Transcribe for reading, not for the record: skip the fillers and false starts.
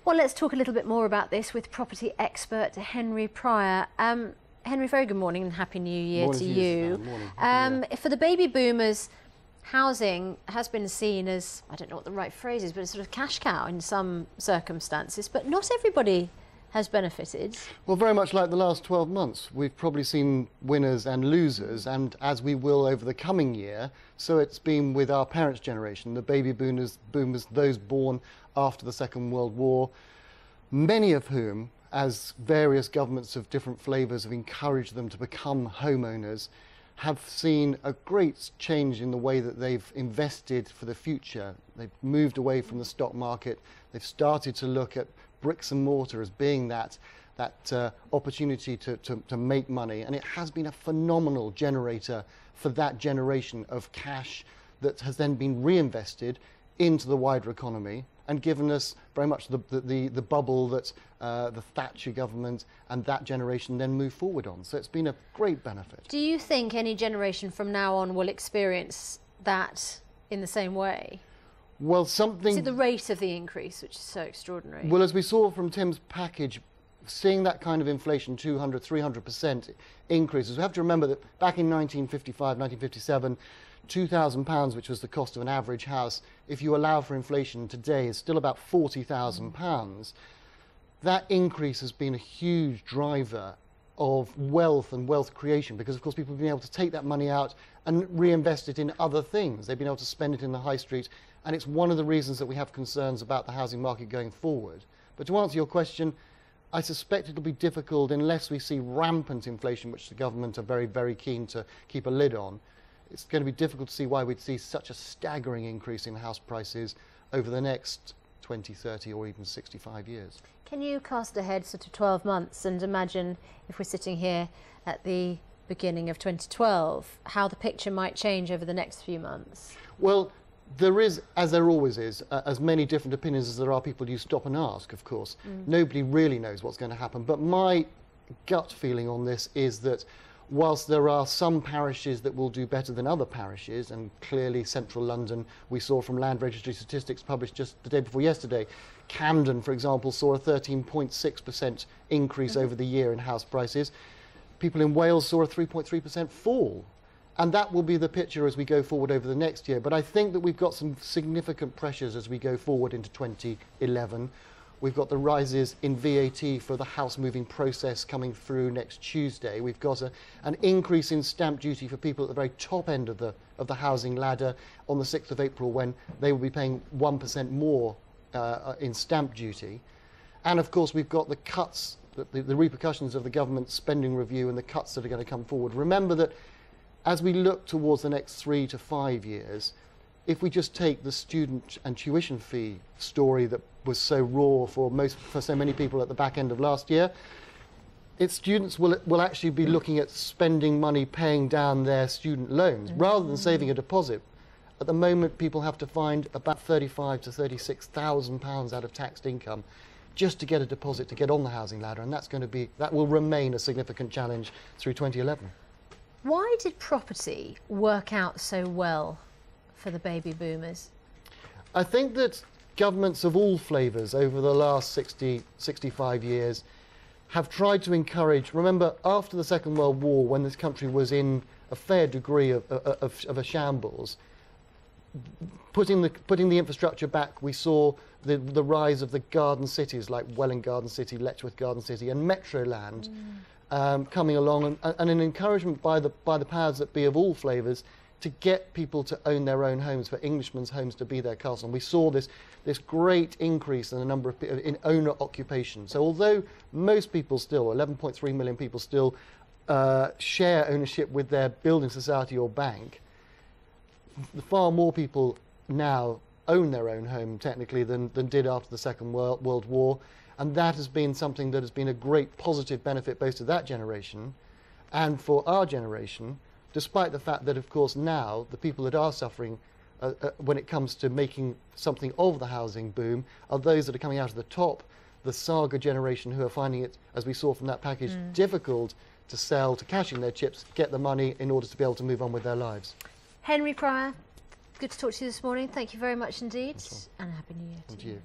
Well, let's talk a little bit more about this with property expert Henry Pryor. Henry, very good morning and Happy New Year to you. Morning. For the baby boomers, housing has been seen as, I don't know what the right phrase is, but a sort of cash cow in some circumstances, but not everybody has benefited. Well, very much like the last 12 months. We've probably seen winners and losers, and as we will over the coming year, so it's been with our parents' generation, the baby boomers, those born after the Second World War, many of whom, as various governments of different flavours have encouraged them to become homeowners, have seen a great change in the way that they've invested for the future. They've moved away from the stock market. They've started to look at bricks and mortar as being that opportunity to make money. And it has been a phenomenal generator for that generation of cash that has then been reinvested into the wider economy and given us very much the bubble that the Thatcher government and that generation then moved forward on. So it's been a great benefit. Do you think any generation from now on will experience that in the same way? Well, Is it the rate of the increase which is so extraordinary? Well, as we saw from Tim's package, seeing that kind of inflation, 200, 300% increases, we have to remember that back in 1955, 1957, £2,000, which was the cost of an average house, if you allow for inflation today, is still about £40,000. That increase has been a huge driver of wealth and wealth creation because, of course, people have been able to take that money out and reinvest it in other things. They've been able to spend it in the high street, and it's one of the reasons that we have concerns about the housing market going forward. But to answer your question, I suspect it'll be difficult unless we see rampant inflation, which the government are very, very keen to keep a lid on. It's going to be difficult to see why we'd see such a staggering increase in house prices over the next 20, 30 or even 65 years. Can you cast ahead sort of 12 months and imagine if we're sitting here at the beginning of 2012, how the picture might change over the next few months? Well, there is, as there always is, as many different opinions as there are people you stop and ask, of course. Nobody really knows what's going to happen. But my gut feeling on this is that whilst there are some parishes that will do better than other parishes, and clearly central London, we saw from Land Registry statistics published just the day before yesterday, Camden, for example, saw a 13.6% increase over the year in house prices. People in Wales saw a 3.3% fall. And that will be the picture as we go forward over the next year. But I think that we've got some significant pressures as we go forward into 2011. We've got the rises in VAT for the house moving process coming through next Tuesday. We've got an increase in stamp duty for people at the very top end of the housing ladder on the 6th of April, when they will be paying 1% more in stamp duty. And of course we've got the cuts, the repercussions of the government spending review and the cuts that are going to come forward. Remember that as we look towards the next 3 to 5 years, if we just take the student and tuition fee story that was so raw for so many people at the back end of last year, students will actually be looking at spending money paying down their student loans rather than saving a deposit. At the moment, people have to find about £35,000 to £36,000 out of taxed income just to get a deposit to get on the housing ladder, and that will remain a significant challenge through 2011. Why did property work out so well for the baby boomers? I think that governments of all flavours over the last 65 years have tried to encourage. Remember, after the Second World War, when this country was in a fair degree of a shambles, putting the infrastructure back, we saw the rise of the garden cities like Welwyn Garden City, Letchworth Garden City and Metroland coming along, and an encouragement by the powers that be of all flavours to get people to own their own homes, for Englishmen's homes to be their castle. And we saw this great increase in the number of people in owner occupation. So although most people still, 11.3 million people still share ownership with their building society or bank, far more people now own their own home technically than did after the Second World War. And that has been something that has been a great positive benefit both to that generation and for our generation, despite the fact that, of course, now the people that are suffering when it comes to making something of the housing boom are those that are coming out of the top, the Saga generation, who are finding it, as we saw from that package, difficult to sell, to cash in their chips, get the money in order to be able to move on with their lives. Henry Pryor, good to talk to you this morning. Thank you very much indeed, and a Happy New Year to you.